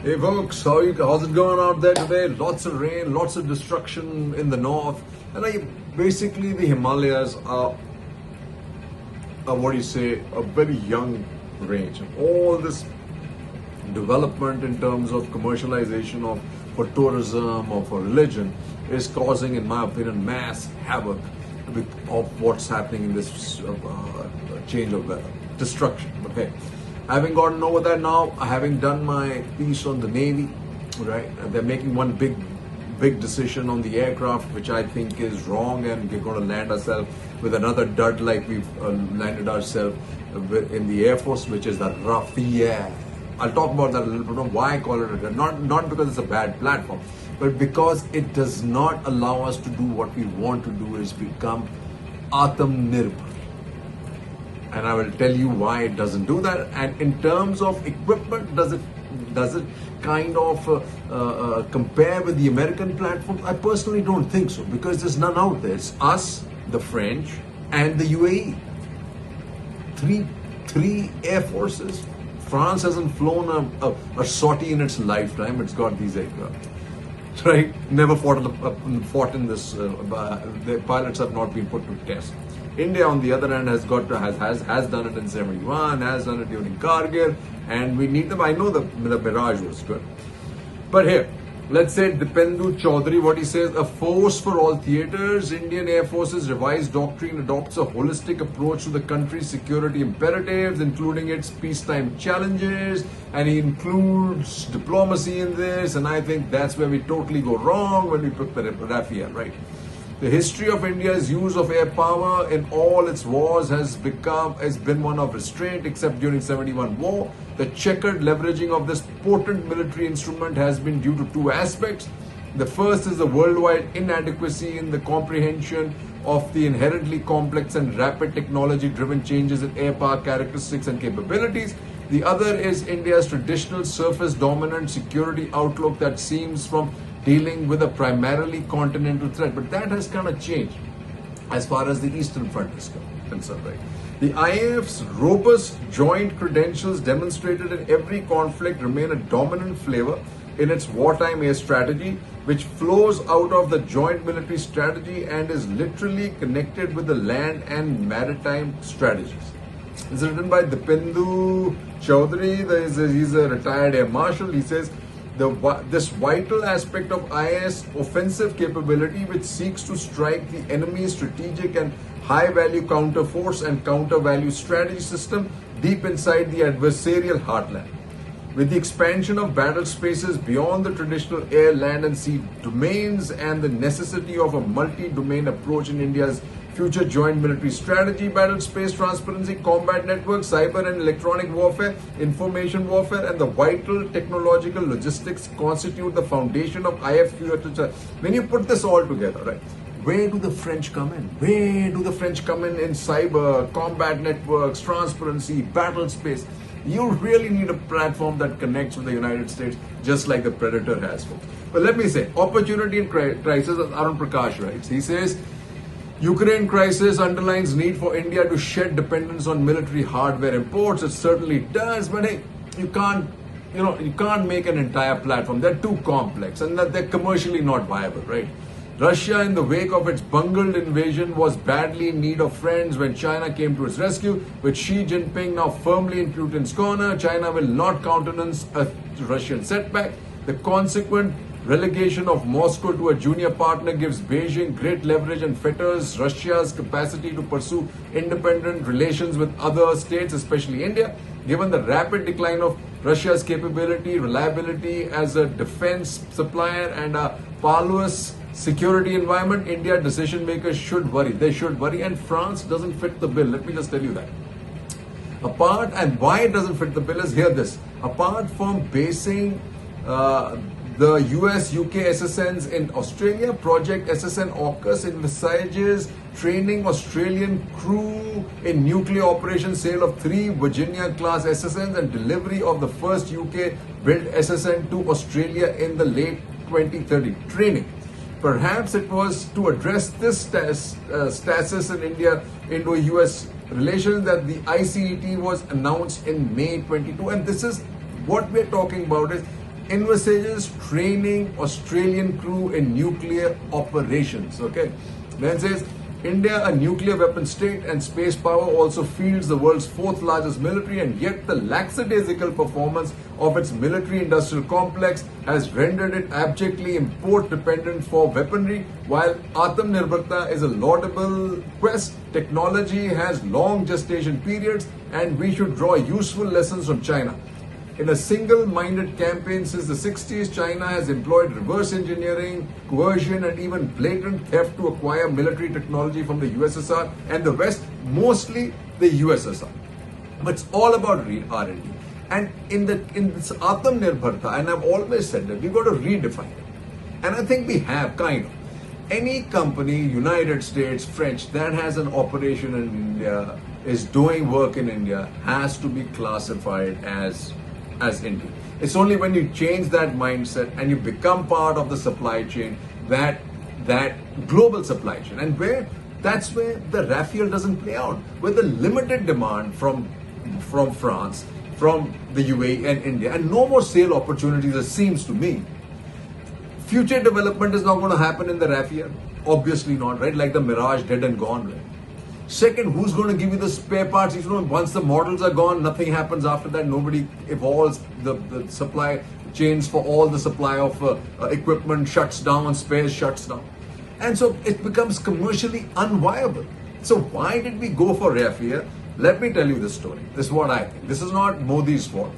Hey folks, how's it going out there today? Lots of rain, lots of destruction in the north, and basically the Himalayas are what do you say, a very young range. All this development in terms of commercialization of for tourism or for religion is causing, in my opinion, mass havoc of what's happening in this change of weather, destruction. Okay, having gotten over that now, having done my piece on the Navy, right? They're making one big decision on the aircraft, which I think is wrong, and we're going to land ourselves with another dud like we've landed ourselves in the Air Force, which is the Rafale. I'll talk about that a little bit. Why I call it a dud? Not because it's a bad platform, but because it does not allow us to do what we want to do, is become Atmanirbhar. And I will tell you why it doesn't do that. And in terms of equipment, does it kind of compare with the American platform? I personally don't think so, because there's none out there. It's us, the French, and the UAE. Three air forces. France hasn't flown a sortie in its lifetime. It's got these aircraft. Right? Never fought in this. The pilots have not been put to test. India, on the other hand, has done it in 71, has done it during Kargil, and we need them. I know the Mirage was good, but here, let's say Dipendu Chaudhary, what he says: a force for all theaters. Indian Air Force's revised doctrine adopts a holistic approach to the country's security imperatives, including its peacetime challenges, and he includes diplomacy in this. And I think that's where we totally go wrong when we put the Rafale, right? The history of India's use of air power in all its wars has been one of restraint, except during 71 war. The checkered leveraging of this potent military instrument has been due to two aspects. The first is the worldwide inadequacy in the comprehension of the inherently complex and rapid technology-driven changes in air power characteristics and capabilities. The other is India's traditional surface-dominant security outlook that seems from dealing with a primarily continental threat. But that has kind of changed as far as the Eastern Front is concerned, right? The IAF's robust joint credentials demonstrated in every conflict remain a dominant flavor in its wartime air strategy, which flows out of the joint military strategy and is literally connected with the land and maritime strategies. It's written by Dipendu Chaudhary. He's a retired air marshal. He says, this vital aspect of IAS offensive capability, which seeks to strike the enemy's strategic and high-value counter-force and counter-value strategy system deep inside the adversarial heartland. With the expansion of battle spaces beyond the traditional air, land and sea domains, and the necessity of a multi-domain approach in India's future joint military strategy, battle space transparency, combat networks, cyber and electronic warfare, information warfare, and the vital technological logistics constitute the foundation of IAF future. When you put this all together, right, where do the French come in? Where do the French come in cyber, combat networks, transparency, battle space? You really need a platform that connects with the United States, just like the Predator has, folks. But let me say, opportunity and crisis, as Arun Prakash writes, he says, Ukraine crisis underlines need for India to shed dependence on military hardware imports. It certainly does, but hey, you can't make an entire platform. They're too complex and that they're commercially not viable, right? Russia, in the wake of its bungled invasion, was badly in need of friends when China came to its rescue. With Xi Jinping now firmly in Putin's corner, China will not countenance a Russian setback. The consequent relegation of Moscow to a junior partner gives Beijing great leverage and fetters Russia's capacity to pursue independent relations with other states, especially India. Given the rapid decline of Russia's capability, reliability as a defense supplier, and a parlous security environment, India decision makers should worry. They should worry, and France doesn't fit the bill. Let me just tell you that. And why it doesn't fit the bill is, hear this. Apart from basing the US, UK SSNs in Australia, Project SSN AUKUS envisages training Australian crew in nuclear operations, sale of 3 Virginia-class SSNs, and delivery of the first UK-built SSN to Australia in the late 2030. Training. Perhaps it was to address this stasis in Indo-US relations that the ICET was announced in May 22. And this is what we're talking about, is envisages training Australian crew in nuclear operations. Okay, then says India, a nuclear weapon state and space power, also fields the world's fourth largest military, and yet the lackadaisical performance of its military industrial complex has rendered it abjectly import dependent for weaponry. While Atmanirbharta is a laudable quest, technology has long gestation periods, and we should draw useful lessons from China. In a single-minded campaign since the 60s, China has employed reverse engineering, coercion, and even blatant theft to acquire military technology from the USSR and the West, mostly the USSR. But it's all about R&D. And in this Atmanirbharta, and I've always said that we've got to redefine it. And I think we have, kind of. Any company, United States, French, that has an operation in India, is doing work in India, has to be classified as Indian. It's only when you change that mindset and you become part of the supply chain, that global supply chain, and that's where the Rafale doesn't play out. With the limited demand from France, from the UAE and India, and no more sale opportunities, it seems to me. Future development is not going to happen in the Rafale. Obviously not, right? Like the Mirage, dead and gone, right? Second, who's going to give you the spare parts? Once the models are gone, nothing happens after that. Nobody evolves. The supply chains for all the supply of equipment shuts down, spares shuts down. And so it becomes commercially unviable. So why did we go for Rafale? Let me tell you the story. This is what I think. This is not Modi's fault.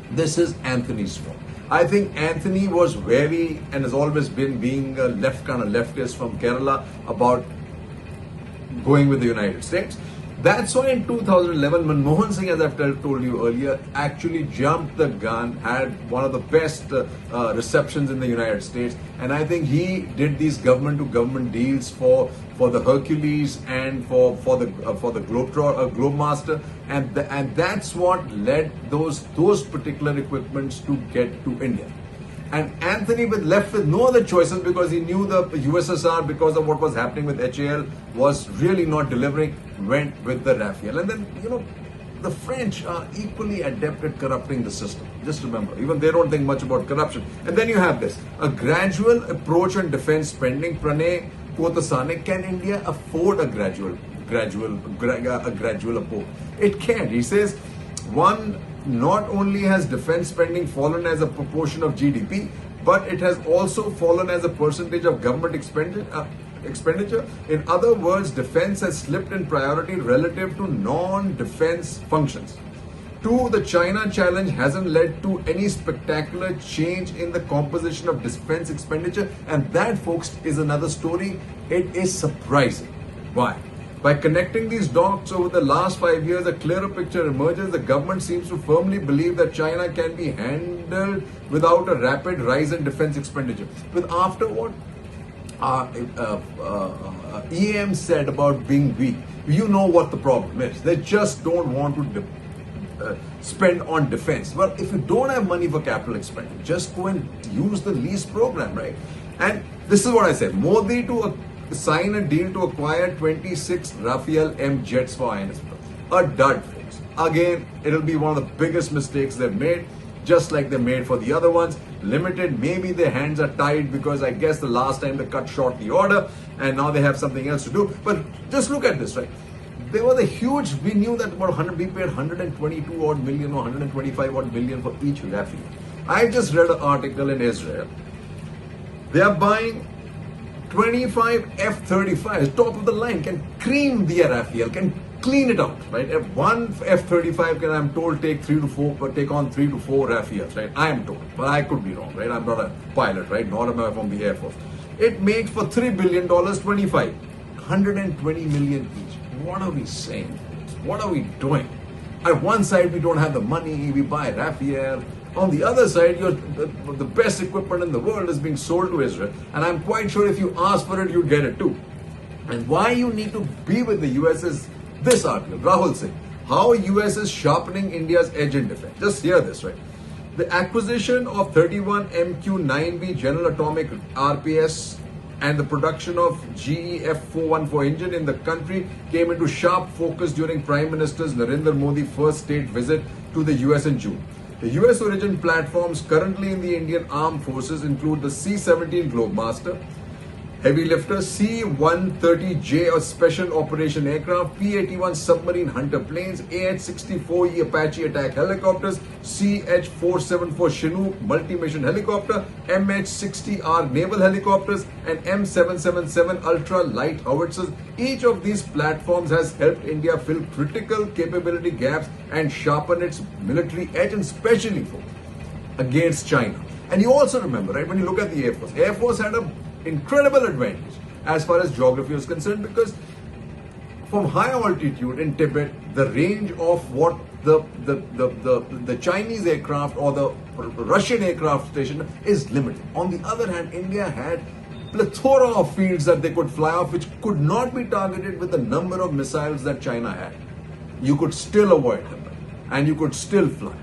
This is Anthony's fault. I think Anthony was wary and has always been being a leftist from Kerala about going with the United States. That's why in 2011, Manmohan Singh, as I've told you earlier, actually jumped the gun, had one of the best receptions in the United States, and I think he did these government-to-government deals for the Hercules and for the Globemaster, and that's what led those particular equipments to get to India. And Anthony was left with no other choices because he knew the USSR, because of what was happening with HAL, was really not delivering, went with the Rafale. And then, the French are equally adept at corrupting the system. Just remember, even they don't think much about corruption. And then you have this, a gradual approach on defense spending. Pranay Kotasane, can India afford a gradual approach? It can't. He says, one, not only has defense spending fallen as a proportion of GDP, but it has also fallen as a percentage of government expenditure. In other words, defense has slipped in priority relative to non-defense functions. Two, the China challenge hasn't led to any spectacular change in the composition of defense expenditure, and that, folks, is another story. It is surprising. Why? By connecting these dots over the last 5 years, a clearer picture emerges. The government seems to firmly believe that China can be handled without a rapid rise in defense expenditure. But after what EM said about being weak, you know what the problem is. They just don't want to spend on defense. Well, if you don't have money for capital expenditure, just go and use the lease program, right? And this is what I said. Modi to sign a deal to acquire 26 Rafale M jets for INS. A dud, folks. Again, it'll be one of the biggest mistakes they've made, just like they made for the other ones. Limited, maybe their hands are tied because I guess the last time they cut short the order and now they have something else to do. But just look at this, right? There was a huge, we knew that we paid 122 odd million or 125 odd million for each Rafale. I just read an article in Israel. They are buying 25 F-35s, top of the line, can cream the Rafale, can clean it out, right? If one F-35 can, I'm told, take on 3 to 4 Rafales, right? I am told, but I could be wrong, right? I'm not a pilot, right? Nor am I from the Air Force. It makes for $3 billion, 25, 120 million each. What are we saying? What are we doing? On one side, we don't have the money, we buy Rafale. On the other side, the best equipment in the world is being sold to Israel. And I'm quite sure if you ask for it, you get it too. And why you need to be with the US is this article. Rahul Singh, how US is sharpening India's edge in defense. Just hear this, right? The acquisition of 31 MQ-9B General Atomic RPS and the production of GE F414 engine in the country came into sharp focus during Prime Minister Narendra Modi's first state visit to the US in June. The US origin platforms currently in the Indian Armed Forces include the C-17 Globemaster, heavy lifter, C-130J, a special operation aircraft, P-81 submarine hunter planes, AH-64E Apache attack helicopters, CH-474 Chinook multi-mission helicopter, MH-60R naval helicopters, and M777 ultra light howitzers. Each of these platforms has helped India fill critical capability gaps and sharpen its military edge, and especially against China. And you also remember, right, when you look at the Air Force had an incredible advantage as far as geography was concerned, because from high altitude in Tibet, the range of what the Chinese aircraft or the Russian aircraft station is limited. On the other hand, India had plethora of fields that they could fly off, which could not be targeted with the number of missiles that China had. You could still avoid them, and you could still fly.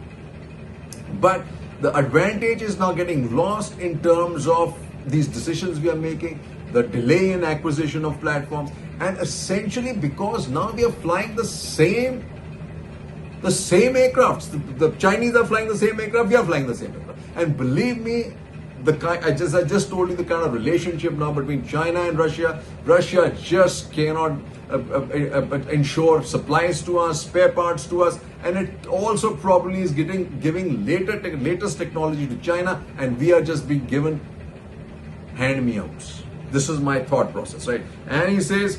But the advantage is now getting lost in terms of these decisions we are making, the delay in acquisition of platforms, and essentially because now we are flying the same aircrafts. The Chinese are flying the same aircraft, we are flying the same aircraft. And believe me, I just told you the kind of relationship now between China and Russia. Russia just cannot ensure supplies to us, spare parts to us, and it also probably is giving latest technology to China, and we are just being given hand-me-outs. This is my thought process, right? And he says,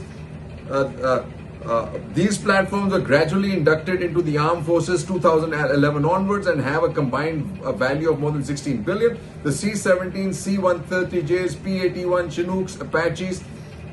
these platforms are gradually inducted into the armed forces 2011 onwards and have a combined value of more than 16 billion. The C-17, C-130Js, P-81 Chinooks, Apaches,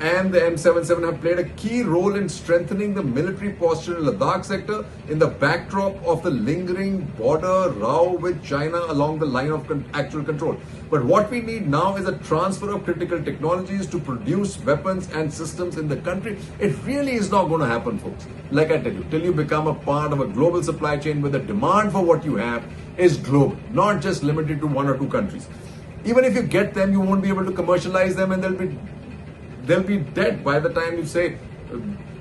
and the M777 have played a key role in strengthening the military posture in the Ladakh sector in the backdrop of the lingering border row with China along the line of actual control. But what we need now is a transfer of critical technologies to produce weapons and systems in the country. It really is not going to happen, folks. Like I tell you, till you become a part of a global supply chain where the demand for what you have is global, not just limited to one or two countries. Even if you get them, you won't be able to commercialize them, and they'll be dead by the time you say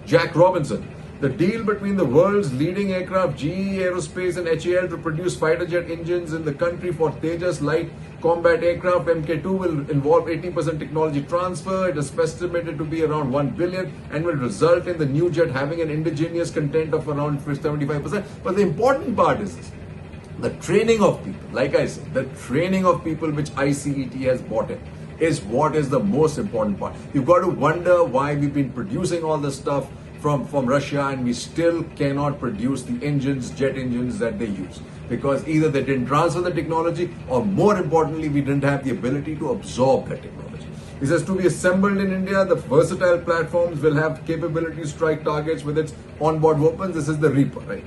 Jack Robinson. The deal between the world's leading aircraft, GE Aerospace and HAL, to produce fighter jet engines in the country for Tejas light combat aircraft MK2 will involve 80% technology transfer. It is estimated to be around 1 billion and will result in the new jet having an indigenous content of around 75%. But the important part is this: the training of people. Like I said, the training of people which ICET has bought in is what is the most important part. You've got to wonder why we've been producing all this stuff from Russia and we still cannot produce the engines, jet engines that they use. Because either they didn't transfer the technology, or more importantly, we didn't have the ability to absorb that technology. He says, to be assembled in India, the versatile platforms will have capability to strike targets with its onboard weapons. This is the Reaper, right?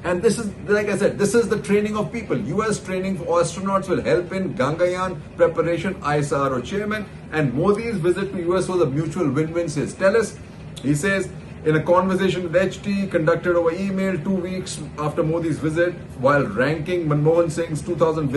And this is, like I said, this is the training of people. US training for astronauts will help in Gangayaan preparation, ISRO chairman. And Modi's visit to US was a mutual win-win, says Telus. He says, in a conversation with HT conducted over email 2 weeks after Modi's visit, while ranking Manmohan Singh's 2000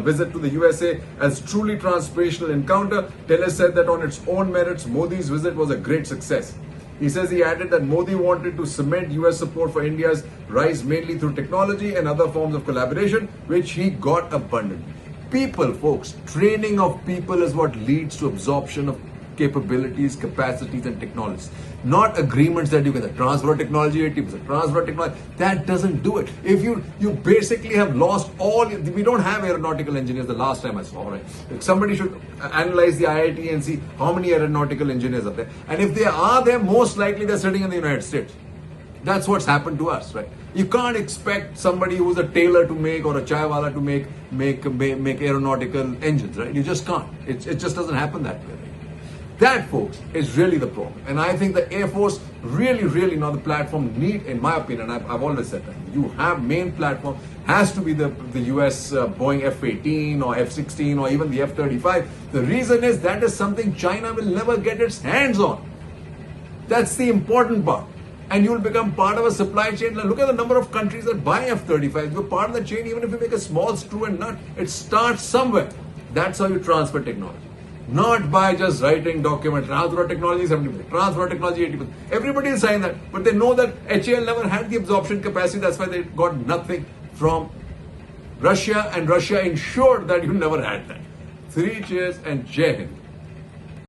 visit to the USA as truly transformational encounter, Telus said that on its own merits, Modi's visit was a great success. He says he added that Modi wanted to cement US support for India's rise mainly through technology and other forms of collaboration, which he got abundantly. People, folks, training of people is what leads to absorption of capabilities, capacities, and technologies. Not agreements that you get the transfer of technology, 80% transfer of technology. That doesn't do it. If you basically have lost all, we don't have aeronautical engineers the last time I saw, right? Somebody should analyze the IIT and see how many aeronautical engineers are there. And if they are there, most likely they're sitting in the United States. That's what's happened to us, right? You can't expect somebody who's a tailor to make, or a chaiwala to make aeronautical engines, right? You just can't. It just doesn't happen that way. Right? That, folks, is really the problem. And I think the Air Force really now the platform need, in my opinion, I've always said that, you have main platform has to be the US Boeing F-18 or F-16 or even the F-35. The reason is that is something China will never get its hands on. That's the important part. And you will become part of a supply chain. Now look at the number of countries that buy F-35. You're part of the chain. Even if you make a small screw and nut, it starts somewhere. That's how you transfer technology. Not by just writing documents, transfer technology 70%, transfer technology 80%. Everybody is saying that, but they know that HAL never had the absorption capacity. That's why they got nothing from Russia, and Russia ensured that you never had that. 3 cheers and Jai Hind.